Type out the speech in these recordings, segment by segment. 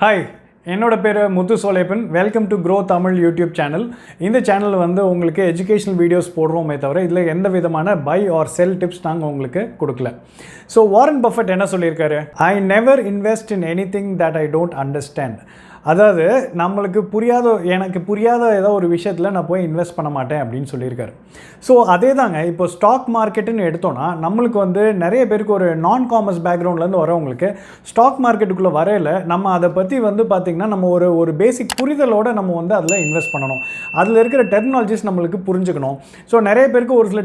Hi, என்னோட பேர் Muthu Solaippan. Welcome to grow Tamil YouTube channel. இந்த சேனல் வந்து உங்களுக்கு எஜுகேஷனல் வீடியோஸ் போடுறோமே தவிர இதில் எந்த விதமான பை ஆர் செல் டிப்ஸ் நாங்கள் உங்களுக்கு கொடுக்கல. ஸோ வாரன் பஃபெட் என்ன சொல்லியிருக்காரு? I never invest in any thing that I don't understand. அதாவது எனக்கு புரியாத ஏதோ ஒரு விஷயத்தில் நான் போய் இன்வெஸ்ட் பண்ண மாட்டேன் அப்படின்னு சொல்லியிருக்காரு. ஸோ அதே தாங்க, இப்போ ஸ்டாக் மார்க்கெட்டுன்னு எடுத்தோன்னா நம்மளுக்கு வந்து நிறைய பேருக்கு ஒரு நான் காமர்ஸ் பேக்ரவுண்ட்லேருந்து வரவங்களுக்கு ஸ்டாக் மார்க்கெட்டுக்குள்ளே வரையில் நம்ம அதை பற்றி வந்து பார்த்திங்கன்னா நம்ம ஒரு பேசிக் புரிதலோடு நம்ம வந்து அதில் இன்வெஸ்ட் பண்ணணும். அதில் இருக்கிற டெர்மினாலஜிஸ் நம்மளுக்கு புரிஞ்சுக்கணும். ஸோ நிறைய பேருக்கு ஒரு சில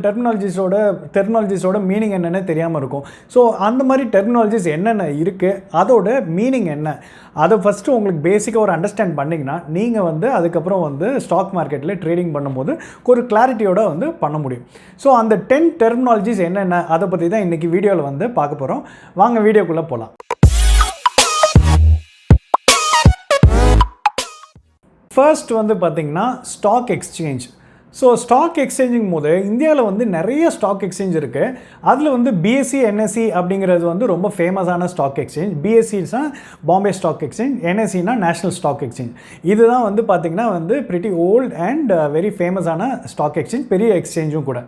டெர்மினாலஜிஸோட மீனிங் என்னென்னு தெரியாமல் இருக்கும். ஸோ அந்த மாதிரி டெர்மினாலஜிஸ் என்னென்ன இருக்குது, அதோட மீனிங் என்ன, அதை ஃபஸ்ட்டு உங்களுக்கு பேசிக்காக ஒரு அண்டர்ஸ்டாண்ட் பண்ணிங்கன்னா நீங்கள் வந்து அதுக்கப்புறம் வந்து ஸ்டாக் மார்க்கெட்டில் ட்ரேடிங் பண்ணும்போது ஒரு கிளாரிட்டியோட வந்து பண்ண முடியும். ஸோ அந்த 10 டெர்மினாலஜிஸ் என்னென்ன அதை பற்றி தான் இன்றைக்கி வீடியோவில் வந்து பார்க்க போகிறோம். வாங்க வீடியோக்குள்ளே போகலாம். ஃபர்ஸ்ட் வந்து பார்த்திங்கன்னா stock exchange. So stock exchanging போது இந்தியாவில் வந்து நிறைய ஸ்டாக் எக்ஸ்சேஞ்ச் இருக்குது. அதில் வந்து பிஎஸ்சி என்எஸ்சி அப்படிங்கிறது வந்து ரொம்ப ஃபேமஸான ஸ்டாக் எக்ஸ்சேஞ்ச். பிஎஸ்சினா பாம்பே ஸ்டாக் எக்ஸ்சேஞ்ச், என்எஸ்சினா நேஷ்னல் ஸ்டாக் எக்ஸ்சேஞ்ச். இதுதான் வந்து பார்த்திங்கன்னா வந்து பிரிட்டி ஓல்ட் அண்ட் வெரி ஃபேமஸான ஸ்டாக் எக்ஸ்சேஞ்ச், பெரிய எக்ஸ்சேஞ்சும் கூட.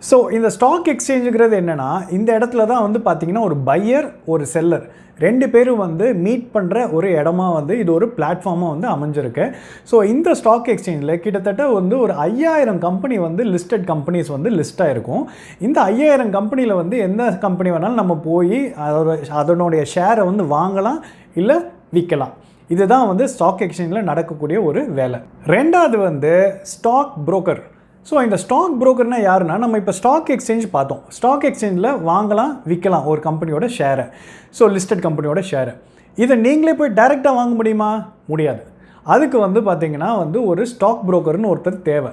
ஸோ இந்த ஸ்டாக் எக்ஸ்சேஞ்சுங்கிறது என்னென்னா, இந்த இடத்துல தான் வந்து பார்த்திங்கன்னா ஒரு பையர் ஒரு செல்லர் ரெண்டு பேரும் வந்து மீட் பண்ணுற ஒரு இடமா வந்து இது ஒரு பிளாட்ஃபார்மாக வந்து அமைஞ்சிருக்கு. ஸோ இந்த ஸ்டாக் எக்ஸ்சேஞ்சில் கிட்டத்தட்ட வந்து ஒரு 5000 கம்பெனி வந்து லிஸ்டட் கம்பெனிஸ் வந்து லிஸ்ட்டாக இருக்கும். இந்த 5000 கம்பெனியில் வந்து எந்த கம்பெனி வேணாலும் நம்ம போய் அதனுடைய ஷேரை வந்து வாங்கலாம் இல்லை விற்கலாம். இதுதான் வந்து ஸ்டாக் எக்ஸ்சேஞ்சில் நடக்கக்கூடிய ஒரு வேலை. ரெண்டாவது வந்து ஸ்டாக் புரோக்கர். ஸோ இந்த ஸ்டாக் புரோக்கர்னால் யாருன்னா, நம்ம இப்போ ஸ்டாக் எக்ஸ்சேஞ்ச் பார்த்தோம். ஸ்டாக் எக்ஸ்சேஞ்சில் வாங்கலாம் விற்கலாம் ஒரு கம்பெனியோட ஷேரை, ஸோ லிஸ்டட் கம்பெனியோட ஷேரை. இதை நீங்களே போய் டைரெக்டாக வாங்க முடியுமா? முடியாது. அதுக்கு வந்து பார்த்திங்கன்னா வந்து ஒரு ஸ்டாக் புரோக்கர்னு ஒருத்தர் தேவை.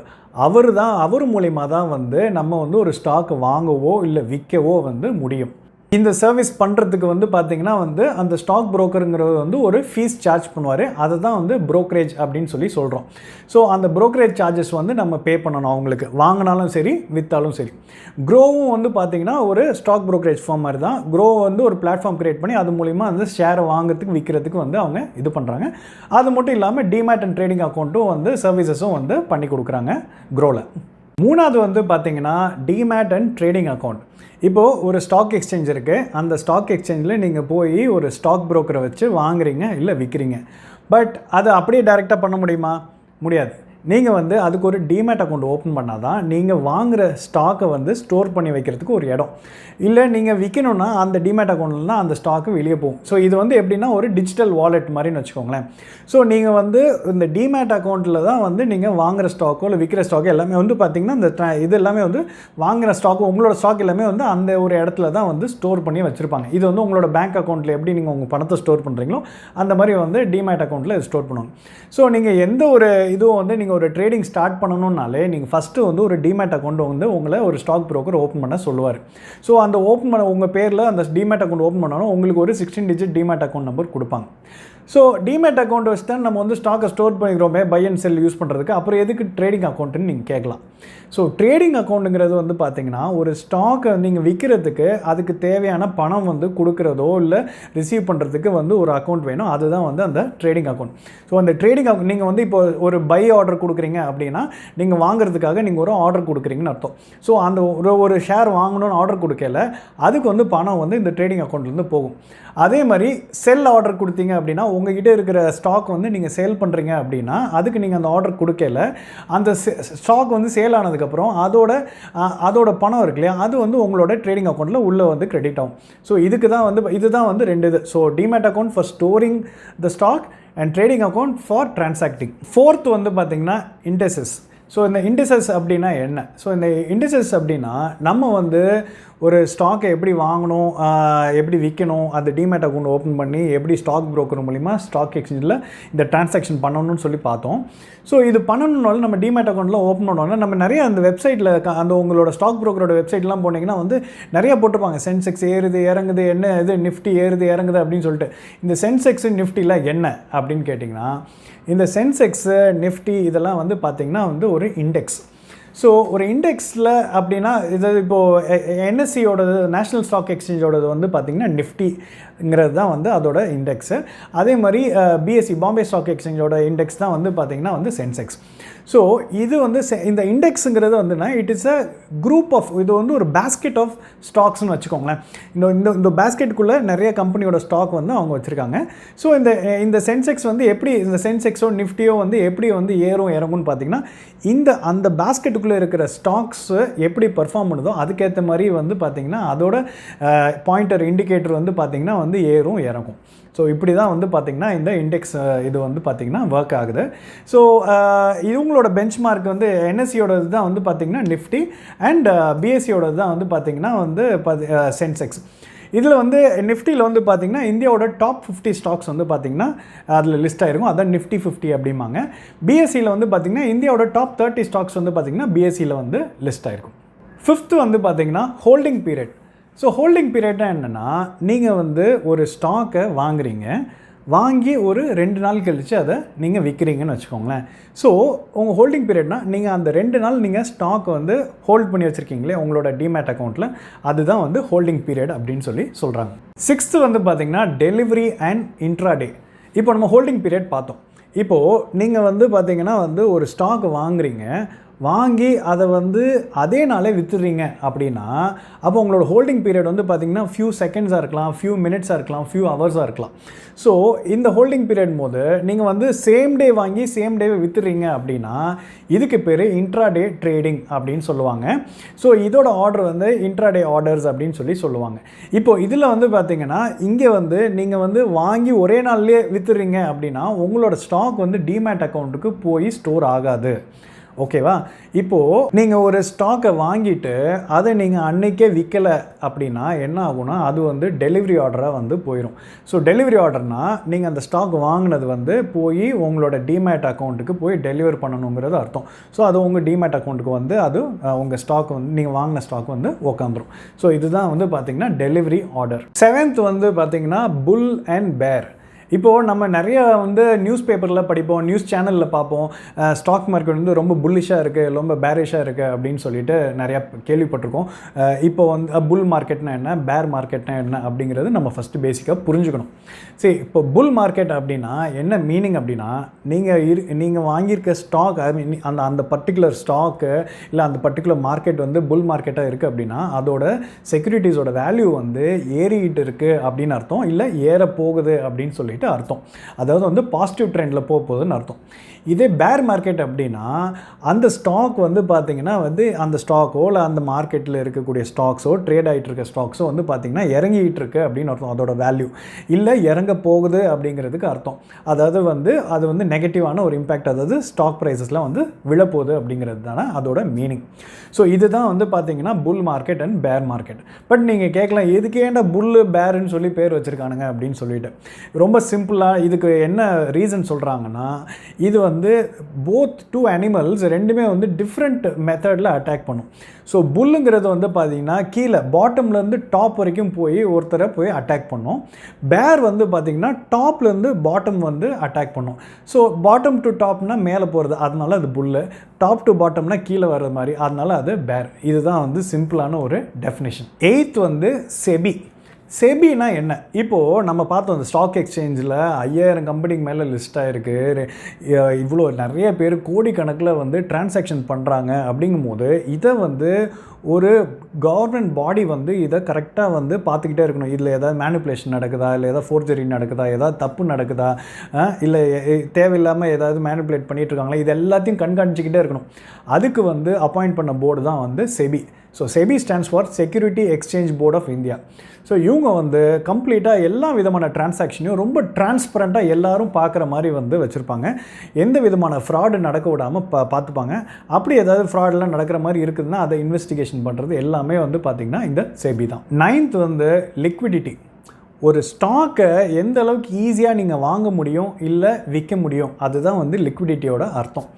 அவர் மூலிமா தான் வந்து நம்ம வந்து ஒரு ஸ்டாக் வாங்கவோ இல்லை விற்கவோ வந்து முடியும். இந்த சர்வீஸ் பண்ணுறதுக்கு வந்து பார்த்திங்கன்னா வந்து அந்த ஸ்டாக் புரோக்கருங்கிறது வந்து ஒரு ஃபீஸ் சார்ஜ் பண்ணுவார். அதை தான் வந்து புரோக்கரேஜ் அப்படின்னு சொல்கிறோம். ஸோ அந்த புரோக்கரேஜ் சார்ஜஸ் வந்து நம்ம பே பண்ணணும் அவங்களுக்கு, வாங்கினாலும் சரி விற்றாலும் சரி. க்ரோவும் வந்து பார்த்திங்கன்னா ஒரு ஸ்டாக் புரோக்கரேஜ் ஃபார்ம் மாதிரி தான். க்ரோ வந்து ஒரு பிளாட்ஃபார்ம் க்ரியேட் பண்ணி அது மூலிமா அந்த ஷேரை வாங்குறதுக்கு விற்கிறதுக்கு வந்து அவங்க இது பண்ணுறாங்க. அது மட்டும் இல்லாமல் டிமேட் அண்ட் ட்ரேடிங் அக்கௌண்ட்டும் வந்து சர்வீசஸும் வந்து பண்ணி கொடுக்குறாங்க க்ரோவில். மூணாவது வந்து பார்த்திங்கன்னா டிமேட் அண்ட் ட்ரேடிங் அக்கௌண்ட். இப்போது ஒரு ஸ்டாக் எக்ஸ்சேஞ்ச் இருக்குது. அந்த ஸ்டாக் எக்ஸ்சேஞ்சில் நீங்கள் போய் ஒரு ஸ்டாக் புரோக்கரை வச்சு வாங்குறீங்க இல்லை விற்கிறீங்க. பட் அது அப்படியே டைரெக்டாக பண்ண முடியுமா? முடியாது. நீங்கள் வந்து அதுக்கு ஒரு டிமேட் அக்கௌண்ட் ஓப்பன் பண்ணால் தான் நீங்கள் வாங்குகிற ஸ்டாக்கை வந்து ஸ்டோர் பண்ணி வைக்கிறதுக்கு ஒரு இடம். இல்லை நீங்கள் விற்கணுன்னா அந்த டிமேட் அக்கௌண்ட்லாம் அந்த ஸ்டாக்கு வெளியே போகும். ஸோ இது வந்து எப்படின்னா ஒரு டிஜிட்டல் வாலெட் மாதிரின்னு வச்சுக்கோங்களேன். ஸோ நீங்கள் வந்து இந்த டிமேட் அக்கௌண்ட்டில் தான் வந்து நீங்கள் வாங்குகிற ஸ்டாக்கோ இல்லை விற்கிற ஸ்டாக்கோ எல்லாமே வந்து பார்த்திங்கன்னா இந்த இது எல்லாமே வந்து வாங்குகிற ஸ்டாக்கோ உங்களோட ஸ்டாக் எல்லாமே வந்து அந்த ஒரு இடத்துல தான் வந்து ஸ்டோர் பண்ணி வச்சுருப்பாங்க. இது வந்து உங்களோட பேங்க் அக்கௌண்ட்டில் எப்படி நீங்கள் உங்கள் பணத்தை ஸ்டோர் பண்ணுறீங்களோ அந்த மாதிரி வந்து டிமேட் அக்கௌண்ட்டில் ஸ்டோர் பண்ணுவாங்க. ஸோ நீங்கள் எந்த ஒரு இதுவும் வந்து நீங்கள் ஒரு ட்ரேடிங் ஸ்டார்ட் பண்ணணும்னாலே நீங்கள் ஃபஸ்ட்டு வந்து ஒரு டிமேட் அக்கௌண்ட் வந்து உங்களை ஒரு ஸ்டாக் புரோக்கர் ஓப்பன் பண்ண சொல்லுவார். ஸோ அந்த ஓப்பன் பண்ண உங்கள் பேரில் அந்த டிமேட் அக்கௌண்ட் ஓப்பன் பண்ணாலும் உங்களுக்கு ஒரு 16 டிஜிட் டிமேட் அக்கௌண்ட் நம்பர் கொடுப்பாங்க. ஸோ டிமேட் அக்கௌண்ட் வச்சு தான் நம்ம வந்து ஸ்டாக்கை ஸ்டோர் பண்ணிக்கிறோமே பை அண்ட் செல் யூஸ் பண்ணுறதுக்கு. அப்புறம் எதுக்கு ட்ரேடிங் அக்கௌண்ட்டுன்னு நீங்கள் கேட்கலாம். ஸோ ட்ரேடிங் அக்கௌண்ட்டுங்கிறது வந்து பார்த்திங்கன்னா ஒரு ஸ்டாக்கை நீங்கள் விற்கிறதுக்கு அதுக்கு தேவையான பணம் வந்து கொடுக்குறதோ இல்லை ரிசீவ் பண்ணுறதுக்கு வந்து ஒரு அக்கௌண்ட் வேணும். அதுதான் வந்து அந்த ட்ரேடிங் அக்கௌண்ட். ஸோ அந்த ட்ரேடிங் அக்கௌண்ட் நீங்கள் வந்து இப்போ ஒரு பை ஆர்டர் கொடுக்குறீங்க அப்படின்னா நீங்கள் வாங்குறதுக்காக நீங்கள் ஒரு ஆர்டர் கொடுக்குறீங்கன்னு அர்த்தம். ஸோ அந்த ஒரு ஷேர் வாங்கணும்னு ஆர்டர் கொடுக்கல அதுக்கு வந்து பணம் வந்து இந்த ட்ரேடிங் அக்கௌண்ட்லேருந்து போகும். அதே மாதிரி செல் ஆர்டர் கொடுத்தீங்க அப்படின்னா உங்ககிட்ட இருக்கிற ஸ்டாக் வந்து நீங்கள் சேல் பண்ணுறீங்க அப்படின்னா அதுக்கு நீங்கள் அந்த ஆர்டர் கொடுக்கல அந்த ஸ்டாக் வந்து சேல் ஆனதுக்கப்புறம் அதோட பணம் இருக்கு இல்லையா, அது வந்து உங்களோட ட்ரேடிங் அக்கௌண்ட்டில் உள்ளே வந்து கிரெடிட் ஆகும். ஸோ இதுதான் வந்து ரெண்டு இது. So demat account for storing the stock and trading account for transacting. Fourth வந்து பார்த்திங்கன்னா இண்டெசஸ். ஸோ இந்த இண்டிசஸ் அப்படின்னா என்ன? ஸோ இந்த இண்டிசஸ் அப்படின்னா நம்ம வந்து ஒரு ஸ்டாக்கை எப்படி வாங்கணும், எப்படி விற்கணும், அந்த டிமேட் அக்கௌண்ட் ஓப்பன் பண்ணி எப்படி ஸ்டாக் புரோக்கர் மூலிமா ஸ்டாக் எக்ஸ்சேஞ்சில் இந்த டிரான்சாக்ஷன் பண்ணணும்னு சொல்லி பார்த்தோம். ஸோ இது பண்ணணுன்னாலும் நம்ம டிமேட் அக்கௌண்ட்டில் ஓப்பன் பண்ணோன்னா நம்ம நிறைய அந்த வெப்சைட்டில் அந்த உங்களோட ஸ்டாக் புரோக்கரோட வெப்சைட்லாம் போனீங்கன்னா வந்து நிறைய போட்டிருப்பாங்க. சென்செக்ஸ் ஏறுது இறங்குது, என்ன இது நிஃப்டி ஏறுது இறங்குது அப்படின்னு சொல்லிட்டு. இந்த சென்செக்ஸ் நிஃப்டியில் என்ன அப்படின்னு கேட்டிங்கன்னா, இந்த சென்செக்ஸு நிஃப்டி இதெல்லாம் வந்து பார்த்திங்கன்னா வந்து ஒரு இண்டெக்ஸ். ஸோ ஒரு இண்டெக்ஸில் அப்படின்னா இது இப்போது என்எஸ்சியோடது நேஷ்னல் ஸ்டாக் எக்ஸ்சேஞ்சோடது வந்து பார்த்திங்கன்னா நிஃப்டிங்கிறது தான் வந்து அதோட இண்டெக்ஸு. அதே மாதிரி பிஎஸ்சி பாம்பே ஸ்டாக் எக்ஸ்சேஞ்சோட இண்டெக்ஸ் தான் வந்து பார்த்திங்கன்னா வந்து சென்செக்ஸ். ஸோ இது வந்து இந்த இண்டெக்ஸுங்கிறது வந்துன்னா it is a group of, இது வந்து ஒரு பேஸ்கெட் ஆஃப் ஸ்டாக்ஸ்னு வச்சுக்கோங்களேன். இந்த பேஸ்கெட்டுக்குள்ளே நிறைய கம்பெனியோட ஸ்டாக் வந்து அவங்க வச்சுருக்காங்க. ஸோ இந்த சென்செக்ஸ் வந்து எப்படி, இந்த சென்செக்ஸோ நிஃப்டியோ வந்து எப்படி வந்து ஏறும் இறங்கும்னு பார்த்தீங்கன்னா அந்த பேஸ்கெட்டுக்குள்ளே இருக்கிற ஸ்டாக்ஸு எப்படி பர்ஃபார்ம் பண்ணுதோ அதுக்கேற்ற மாதிரி வந்து பார்த்திங்கன்னா அதோட பாயிண்டர் இண்டிகேட்டர் வந்து பார்த்திங்கன்னா வந்து ஏறும் இறங்கும். ஸோ இப்படி தான் வந்து பார்த்திங்கன்னா இந்த இண்டெக்ஸ் இது வந்து பார்த்திங்கன்னா ஒர்க் ஆகுது. ஸோ இவங்களோட பெஞ்ச் மார்க் வந்து என்எஸ்சியோடது தான் வந்து பார்த்திங்கன்னா நிஃப்டி அண்ட் பிஎஸ்சியோடது தான் வந்து பார்த்திங்கன்னா வந்து சென்செக்ஸ். இதில் வந்து நிஃப்டியில் வந்து பார்த்திங்கன்னா இந்தியாவோட டாப் 50 ஸ்டாக்ஸ் வந்து பார்த்திங்கன்னா அதில் லிஸ்ட் ஆகிருக்கும். அதான் நிஃப்டி 50 அப்படிம்பாங்க. பிஎஸ்சியில் வந்து பார்த்திங்கன்னா இந்தியாவோட டாப் 30 ஸ்டாக்ஸ் வந்து பார்த்திங்கன்னா பிஎஸ்சியில் வந்து லிஸ்ட் ஆகிருக்கும். 5th வந்து பார்த்திங்கன்னா ஹோல்டிங் பீரியட். ஸோ ஹோல்டிங் பீரியட்னா என்னென்னா, நீங்கள் வந்து ஒரு ஸ்டாக்கை வாங்குறீங்க, வாங்கி ஒரு 2 நாள் கழித்து அதை நீங்கள் விற்கிறீங்கன்னு வச்சுக்கோங்களேன். ஸோ உங்கள் ஹோல்டிங் பீரியட்னால் நீங்கள் அந்த 2 நாள் நீங்கள் ஸ்டாக் வந்து ஹோல்ட் பண்ணி வச்சுருக்கீங்களே உங்களோட டிமேட் அக்கௌண்ட்டில், அதுதான் வந்து ஹோல்டிங் பீரியட் அப்படின்னு சொல்கிறாங்க. 6th வந்து பார்த்திங்கன்னா டெலிவரி அண்ட் இன்ட்ராடே. இப்போ நம்ம ஹோல்டிங் பீரியட் பார்த்தோம். இப்போது நீங்கள் வந்து பார்த்திங்கன்னா வந்து ஒரு ஸ்டாக் வாங்குறீங்க, வாங்கி அதை வந்து அதே நாளே விற்றுறீங்க அப்படின்னா அப்போ உங்களோட ஹோல்டிங் பீரியட் வந்து பார்த்திங்கன்னா ஃபியூ செகண்ட்ஸாக இருக்கலாம், ஃபியூ மினிட்ஸாக இருக்கலாம், ஃபியூ ஹவர்ஸாக இருக்கலாம். ஸோ இந்த ஹோல்டிங் பீரியட் போது நீங்கள் வந்து சேம் டே வாங்கி சேம் டேவை விற்றுறீங்க அப்படின்னா இதுக்கு பேர் இன்ட்ராடே ட்ரேடிங் அப்படின்னு சொல்லுவாங்க. ஸோ இதோட ஆர்டர் வந்து இன்ட்ராடே ஆர்டர்ஸ் அப்படின்னு சொல்லுவாங்க. இப்போது இதில் வந்து பார்த்திங்கன்னா இங்கே வந்து நீங்கள் வந்து வாங்கி ஒரே நாள்லேயே விற்றுறீங்க அப்படின்னா உங்களோட ஸ்டாக் வந்து டிமேட் அக்கௌண்ட்டுக்கு போய் ஸ்டோர் ஆகாது. ஓகேவா? இப்போது நீங்கள் ஒரு ஸ்டாக்கை வாங்கிட்டு அதை நீங்கள் அன்றைக்கே விற்கலை அப்படின்னா என்ன ஆகும்னா அது வந்து டெலிவரி ஆர்டராக வந்து போயிடும். ஸோ டெலிவரி ஆர்டர்னால் நீங்கள் அந்த ஸ்டாக் வாங்கினது வந்து போய் உங்களோட டிமேட் அக்கௌண்ட்டுக்கு போய் டெலிவர் பண்ணணுங்கிறது அர்த்தம். ஸோ அது உங்கள் டிமேட் அக்கௌண்ட்டுக்கு வந்து அது உங்கள் ஸ்டாக் வந்து நீங்கள் வாங்கின ஸ்டாக் வந்து உக்காந்துரும். ஸோ இதுதான் வந்து பார்த்திங்கன்னா டெலிவரி ஆர்டர். 7th வந்து பார்த்திங்கன்னா புல் அண்ட் பேர். இப்போது நம்ம நிறைய வந்து நியூஸ் பேப்பரில் படிப்போம், நியூஸ் சேனலில் பார்ப்போம், ஸ்டாக் மார்க்கெட் வந்து ரொம்ப புல்லிஷாக இருக்குது, ரொம்ப பேரிஷாக இருக்குது அப்படின்னு சொல்லிட்டு நிறையா கேள்விப்பட்டிருக்கோம். இப்போ வந்து புல் மார்க்கெட்னா என்ன, பேர் மார்க்கெட்னா என்ன அப்படிங்கிறது நம்ம ஃபஸ்ட்டு பேசிக்காக புரிஞ்சுக்கணும். சரி, இப்போ புல் மார்க்கெட் அப்படின்னா என்ன மீனிங் அப்படின்னா நீங்கள் வாங்கியிருக்க ஸ்டாக் அந்த பர்டிகுலர் ஸ்டாக்கு இல்லை அந்த பர்டிகுலர் மார்க்கெட் வந்து புல் மார்க்கெட்டாக இருக்குது அப்படின்னா அதோட செக்யூரிட்டிஸோட வேல்யூ வந்து ஏறிக்கிட்டு இருக்குது அப்படின்னு அர்த்தம், இல்லை ஏற போகுது அப்படின்னு சொல்லிட்டு அர்த்தம். அதாவது வந்து பாசிட்டிவ் ட்ரெண்டில் போகுதுன்னு அர்த்தம். இதே பேர் மார்க்கெட் அப்படின்னா அந்த ஸ்டாக் வந்து பார்த்திங்கன்னா வந்து அந்த ஸ்டாக்கோ இல்லை அந்த மார்க்கெட்டில் இருக்கக்கூடிய ஸ்டாக்ஸோ ட்ரேட் ஆகிட்டு இருக்க ஸ்டாக்ஸோ வந்து பார்த்திங்கன்னா இறங்கிட்டு இருக்கு அப்படின்னு அர்த்தம். அதோட வேல்யூ இல்லை இறங்க போகுது அப்படிங்கிறதுக்கு அர்த்தம். அதாவது வந்து அது வந்து நெகட்டிவான ஒரு இம்பேக்ட், அதாவது ஸ்டாக் ப்ரைஸஸ்லாம் வந்து விழப்போகுது அப்படிங்கிறது தானே அதோட மீனிங். ஸோ இதுதான் வந்து பார்த்திங்கன்னா புல் மார்க்கெட் அண்ட் பேர் மார்க்கெட். பட் நீங்கள் கேட்கலாம் எதுக்கு ஏன்டா புல்லு பேருன்னு சொல்லி பேர் வச்சுருக்கானுங்க அப்படின்னு சொல்லிட்டு. ரொம்ப சிம்பிளாக இதுக்கு என்ன ரீசன் சொல்கிறாங்கன்னா இது வந்து போத் டூ அனிமல்ஸ் ரெண்டுமே வந்து டிஃப்ரெண்ட் மெத்தடில் அட்டாக் பண்ணும். ஸோ புல்லுங்கிறது வந்து பார்த்திங்கன்னா கீழே பாட்டம்லேருந்து டாப் வரைக்கும் போய் ஒருத்தரை போய் அட்டாக் பண்ணும். பேர் வந்து பார்த்திங்கன்னா டாப்லேருந்து பாட்டம் வந்து அட்டாக் பண்ணும். ஸோ பாட்டம் டு டாப்னா மேலே போகிறது, அதனால அது புல்லு. டாப் டு பாட்டம்னா கீழே வர்றது மாதிரி, அதனால அது பேர். இதுதான் வந்து சிம்பிளான ஒரு டெஃபினேஷன். 8th வந்து செபி. செபினா என்ன? இப்போது நம்ம பார்த்தோம் அந்த ஸ்டாக் எக்ஸ்சேஞ்சில் 5000 கம்பெனிக்கு மேலே லிஸ்ட் ஆகிருக்கு, இவ்வளோ நிறைய பேர் கோடிக்கணக்கில் வந்து டிரான்சாக்ஷன் பண்ணுறாங்க. அப்படிங்கும்போது இதை வந்து ஒரு கவர்மெண்ட் பாடி வந்து இதை கரெக்டாக வந்து பார்த்துக்கிட்டே இருக்கணும். இதில் ஏதாவது மேனிப்புலேஷன் நடக்குதா, இல்லை ஏதாவது ஃபோர்ஜரி நடக்குதா, ஏதாவது தப்பு நடக்குதா, இல்லை தேவையில்லாமல் ஏதாவது மேனிப்புலேட் பண்ணிகிட்டு இருக்காங்களா, இது எல்லாத்தையும் கண்காணிச்சிக்கிட்டே இருக்கணும். அதுக்கு வந்து அப்பாயிண்ட் பண்ண போர்டு தான் வந்து SEBI. So SEBI stands for security exchange board of India. So இவங்க வந்து கம்ப்ளீட்டாக எல்லா விதமான டிரான்சாக்ஷனையும் ரொம்ப டிரான்ஸ்பரண்ட்டாக எல்லாரும் பார்க்குற மாதிரி வந்து வச்சுருப்பாங்க. எந்த விதமான ஃப்ராடு நடக்க விடாமல் பார்த்துப்பாங்க. அப்படி ஏதாவது ஃப்ராடெலாம் நடக்கிற மாதிரி இருக்குதுன்னா அதை இன்வெஸ்டிகேஷன் பண்ணுறது எல்லாமே வந்து பார்த்திங்கன்னா இந்த செபி தான். 9th வந்து லிக்விடிட்டி. ஒரு ஸ்டாக்கை எந்த அளவுக்கு ஈஸியாக நீங்கள் வாங்க முடியும் இல்லை விற்க முடியும், அதுதான் வந்து லிக்விடிட்டியோட அர்த்தம்.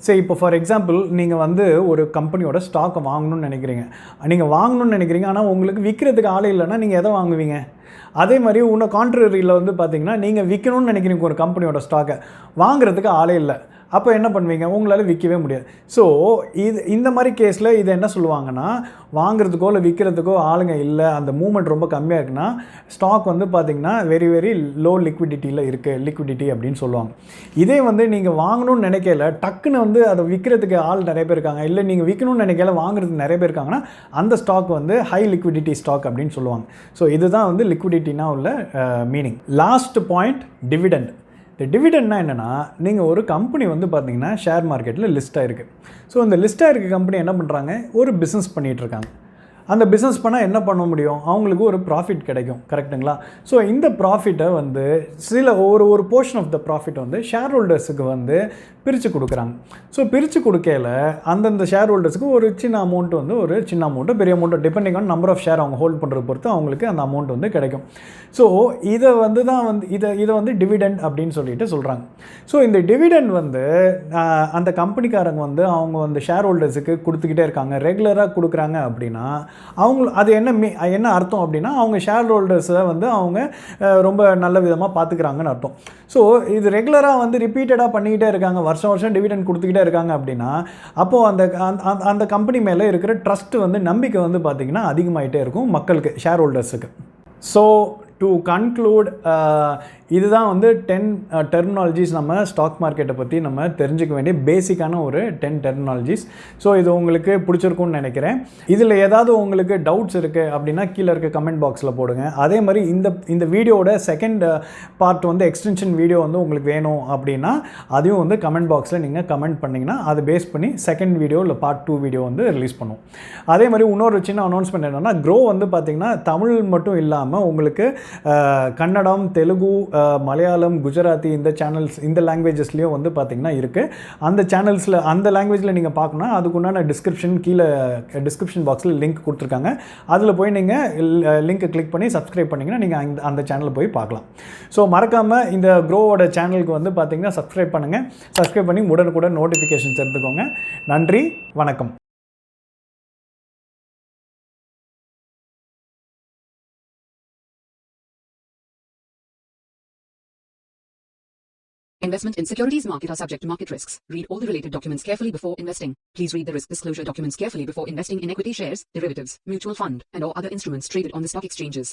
சரி, இப்போ ஃபார் எக்ஸாம்பிள் நீங்கள் வந்து ஒரு கம்பெனியோட ஸ்டாக்கை வாங்கணும்னு நினைக்கிறீங்க, ஆனால் உங்களுக்கு விற்கிறதுக்கு ஆளே இல்லைன்னா நீங்கள் எதை வாங்குவீங்க? அதே மாதிரி இன்னும் கான்ட்ரரியில் வந்து பார்த்திங்கன்னா நீங்கள் விற்கணும்னு நினைக்கிறீங்க ஒரு கம்பெனியோட ஸ்டாக்கை, வாங்குறதுக்கு ஆளே இல்லை, அப்போ என்ன பண்ணுவீங்க, உங்களால் விற்கவே முடியாது. ஸோ இந்த மாதிரி கேஸில் இதை என்ன சொல்லுவாங்கன்னா, வாங்குறதுக்கோ இல்லை விற்கிறதுக்கோ ஆளுங்க இல்லை, அந்த மூவ்மெண்ட் ரொம்ப கம்மியாக இருக்குன்னா ஸ்டாக் வந்து பார்த்திங்கன்னா வெரி வெரி லோ லிக்விடிட்டியில் இருக்குது, லிக்விடிட்டி அப்படின்னு சொல்லுவாங்க. இதே வந்து நீங்கள் வாங்கணும்னு நினைக்கல, டக்குன்னு வந்து அதை விற்கிறதுக்கு ஆள் நிறைய பேர் இருக்காங்க, இல்லை நீங்கள் விற்கணும்னு நினைக்கல வாங்குறதுக்கு நிறைய பேர் இருக்காங்கன்னா அந்த ஸ்டாக் வந்து ஹை லிக்விடிட்டி ஸ்டாக் அப்படின்னு சொல்லுவாங்க. ஸோ இதுதான் வந்து லிக்விடிட்டினா உள்ள மீனிங். Last point, dividend. இந்த டிவிடெண்ட்னா என்னென்னா, நீங்கள் ஒரு கம்பெனி வந்து பார்த்தீங்கன்னா ஷேர் மார்க்கெட்டில் லிஸ்ட்டாக இருக்குது. ஸோ இந்த லிஸ்ட்டாக இருக்க கம்பெனி என்ன பண்ணுறாங்க, ஒரு பிஸ்னஸ் பண்ணிகிட்ருக்காங்க. அந்த பிஸ்னஸ் பண்ணால் என்ன பண்ண முடியும், அவங்களுக்கு ஒரு ப்ராஃபிட் கிடைக்கும், கரெக்டுங்களா? ஸோ இந்த ப்ராஃபிட்டை வந்து ஒரு போர்ஷன் ஆஃப் த ப்ராஃபிட் வந்து ஷேர் ஹோல்டர்ஸுக்கு வந்து பிரித்து கொடுக்குறாங்க. ஸோ பிரித்து கொடுக்கல அந்தந்த ஷேர் ஹோல்டர்ஸுக்கு ஒரு சின்ன அமௌண்ட் வந்து, ஒரு சின்ன அமௌண்ட்டு பெரிய amount depending on number of share அவங்க ஹோல்ட் பண்ணுறது பொறுத்து அவங்களுக்கு அந்த அமௌண்ட் வந்து கிடைக்கும். ஸோ இதை வந்து தான் வந்து இதை வந்து டிவிடெண்ட் அப்படின்னு சொல்லிட்டு சொல்கிறாங்க. ஸோ இந்த டிவிடெண்ட் வந்து அந்த கம்பெனிக்காரங்க வந்து அவங்க வந்து ஷேர் ஹோல்டர்ஸுக்கு கொடுத்துக்கிட்டே இருக்காங்க, ரெகுலராக கொடுக்குறாங்க அப்படின்னா அது என்ன அர்த்தம் அப்படின்னா, அவங்க ஷேர் ஹோல்டர்ஸை வந்து அவங்க ரொம்ப நல்ல விதமாக பார்த்துக்கிறாங்கன்னு அர்த்தம். ஸோ இது ரெகுலராக வந்து ரிப்பீட்டடாக பண்ணிக்கிட்டே இருக்காங்க, வருஷம் வருஷம் டிவிடெண்ட் கொடுத்துக்கிட்டே இருக்காங்க அப்படின்னா அப்போது அந்த கம்பெனி மேலே இருக்கிற ட்ரஸ்ட் வந்து, நம்பிக்கை வந்து பார்த்திங்கன்னா அதிகமாகிட்டே இருக்கும் மக்களுக்கு, ஷேர் ஹோல்டர்ஸுக்கு. ஸோ டு கன்க்ளூட், இதுதான் வந்து 10 டெர்மினாலஜிஸ் நம்ம ஸ்டாக் மார்க்கெட்டை பற்றி நம்ம தெரிஞ்சுக்க வேண்டிய பேசிக்கான ஒரு 10 டெர்மினாலஜிஸ். ஸோ இது உங்களுக்கு பிடிச்சிருக்கும்னு நினைக்கிறேன். இதில் ஏதாவது உங்களுக்கு டவுட்ஸ் இருக்குது அப்படின்னா கீழே இருக்க கமெண்ட் பாக்ஸில் போடுங்க. அதே மாதிரி இந்த வீடியோட செகண்ட் பார்ட் வந்து எக்ஸ்டென்ஷன் வீடியோ வந்து உங்களுக்கு வேணும் அப்படின்னா அதையும் வந்து கமெண்ட் பாக்ஸில் நீங்கள் கமெண்ட் பண்ணிங்கன்னா அதை பேஸ் பண்ணி செகண்ட் வீடியோ இல்லை பார்ட் 2 வீடியோ வந்து ரிலீஸ் பண்ணுவோம். அதே மாதிரி இன்னொரு சின்ன அனௌன்ஸ்மெண்ட் என்னென்னா, Groww வந்து பார்த்திங்கன்னா தமிழ் மட்டும் இல்லாமல் உங்களுக்கு கன்னடம், தெலுங்கு, மலையாளம், குஜராத்தி இந்த சேனல்ஸ், இந்த லாங்குவேஜஸ்லேயும் வந்து பார்த்திங்கன்னா இருக்குது. அந்த சேனல்ஸில் அந்த லாங்குவேஜில் நீங்கள் பார்க்கணுன்னா அதுக்குண்டான கீழே டிஸ்கிரிப்ஷன் பாக்ஸில் லிங்க் கொடுத்துருக்காங்க. அதில் போய் நீங்கள் லிங்க்கை கிளிக் பண்ணி சப்ஸ்கிரைப் பண்ணிங்கன்னா நீங்கள் அந்த சேனலில் போய் பார்க்கலாம். ஸோ மறக்காமல் இந்த Growwoட சேனலுக்கு வந்து பார்த்திங்கன்னா சப்ஸ்கிரைப் பண்ணுங்கள். சப்ஸ்கிரைப் பண்ணி உடனுக்குடன் நோட்டிஃபிகேஷன்ஸ் எடுத்துக்கோங்க. நன்றி, வணக்கம். Investment in securities market are subject to market risks. Read all the related documents carefully before investing. Please read the risk disclosure documents carefully before investing in equity shares, derivatives, mutual fund, and or other instruments traded on the stock exchanges.